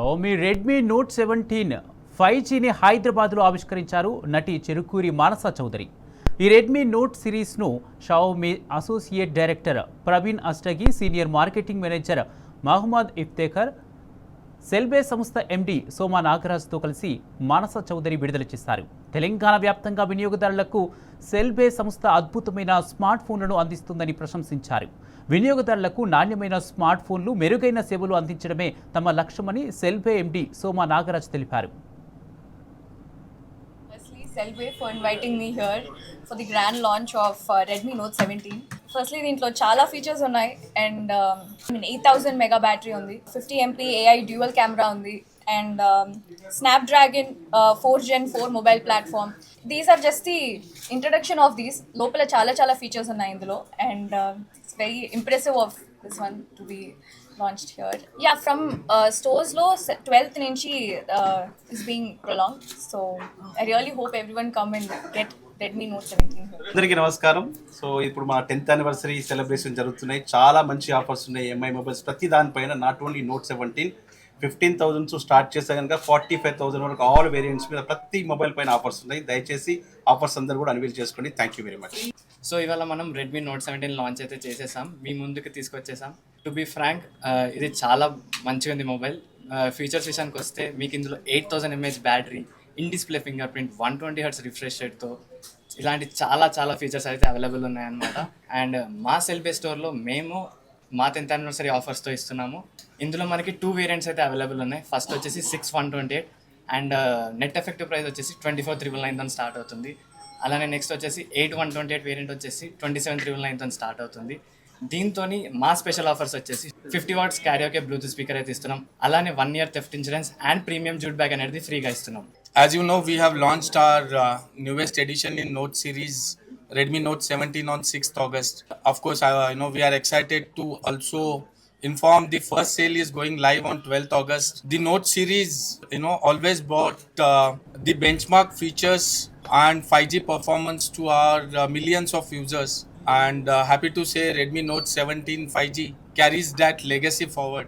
Xiaomi Redmi note 17 5Gని హైదరాబాద్లో ఆవిష్కరించారు నటి చెరుకూరి మానస చౌదరి. ఈ రెడ్మీ నోట్ సిరీస్ను Xiaomi associate director Praveen Ashtagi, senior marketing manager Mohammed Iftekhar, Cellbay సంస్థ ఎండి సోమా నాగరాజ్తో కలిసి మానస చౌదరి విడుదల చేశారు. తెలంగాణ వ్యాప్తంగా వినియోగదారులకు సెల్బే సంస్థ అద్భుతమైన స్మార్ట్ ఫోన్లను అందిస్తుందని ప్రశంసించారు. వినియోగదారులకు నాణ్యమైన స్మార్ట్ ఫోన్లు, మెరుగైన సేవలు అందించడమే తమ లక్ష్యమని సెల్బే ఎండి సోమా నాగరాజ్ తెలిపారు. Selbe for inviting me here for the grand launch of Redmi Note 17. Firstly, దీంట్లో చాలా ఫీచర్స్ ఉన్నాయి అండ్ 8000 మెగా బ్యాటరీ ఉంది, 50 MP AI డ్యూయల్ కెమెరా ఉంది and Snapdragon 4 Gen 4 mobile platform. These are just the introduction of these. లోపల చాలా features ఉన్నాయి ఇందులో and it's very impressive of this one to be launched here. Yeah, from stores lo 12th nunchi is being prolonged. So I really hope everyone come and get Redmi Note 17 here. అందరికీ నమస్కారం. So ఇప్పుడు మా 10th anniversary celebration జరుగుతున్నాయి. చాలా మంచి offers ఉన్నాయి. MI mobiles ప్రతి దానిపైన నాట్ ఓన్లీ నోట్ 17 15,000 స్టార్ట్ చేస్తే కనుక 45,000 వరకు ఆల్ వేరియంట్స్ మీద ప్రతి మొబైల్ పైన ఆఫర్స్ ఉన్నాయి. దయచేసి ఆఫర్స్ అందరూ కూడా అన్వీల్ చేసుకోండి. Thank you very much. So ఇవాళ మనం రెడ్మీ నోట్ 17 లాంచ్ అయితే చేసేసాం, మీ ముందుకు తీసుకొచ్చేసాం. టు బీ ఫ్రాంక్, ఇది చాలా మంచిగా ఉంది మొబైల్. ఫీచర్స్ విషయానికి వస్తే మీకు ఇందులో 8000 mAh battery, in display fingerprint, 120 Hz refresh రేట్తో ఇలాంటి చాలా ఫీచర్స్ అయితే అవైలబుల్ ఉన్నాయన్నమాట. అండ్ మా సెల్బే స్టోర్లో మేము మా 10th యానివర్సరీ ఆఫర్స్తో ఇస్తున్నాము. ఇందులో మనకి 2 వేరియంట్స్ అయితే అవైలబుల్ ఉన్నాయి. ఫస్ట్ వచ్చేసి 6128 అండ్ నెట్ ఎఫెక్టివ్ ప్రైస్ వచ్చేసి 24,999 స్టార్ట్ అవుతుంది. అలానే నెక్స్ట్ వచ్చేసి 8128 వేరియంట్ వచ్చేసి 27,999 స్టార్ట్ అవుతుంది. దీంతో మా స్పెషల్ ఆఫర్స్ వచ్చేసి 50 watts క్యారియోకే బ్లూటూత్ స్పీకర్ అయితే ఇస్తున్నాం. అలానే 1 year theft insurance and premium jute bag అనేది ఫ్రీగా ఇస్తున్నాం. As you know, we have launched our newest edition in Note series, Redmi Note 17 on 6th August. Of course, we are excited to also inform the first sale is going live on 12th August. The Note series, always brought the benchmark features and 5G performance to our millions of users. And happy to say Redmi Note 17 5G carries that legacy forward.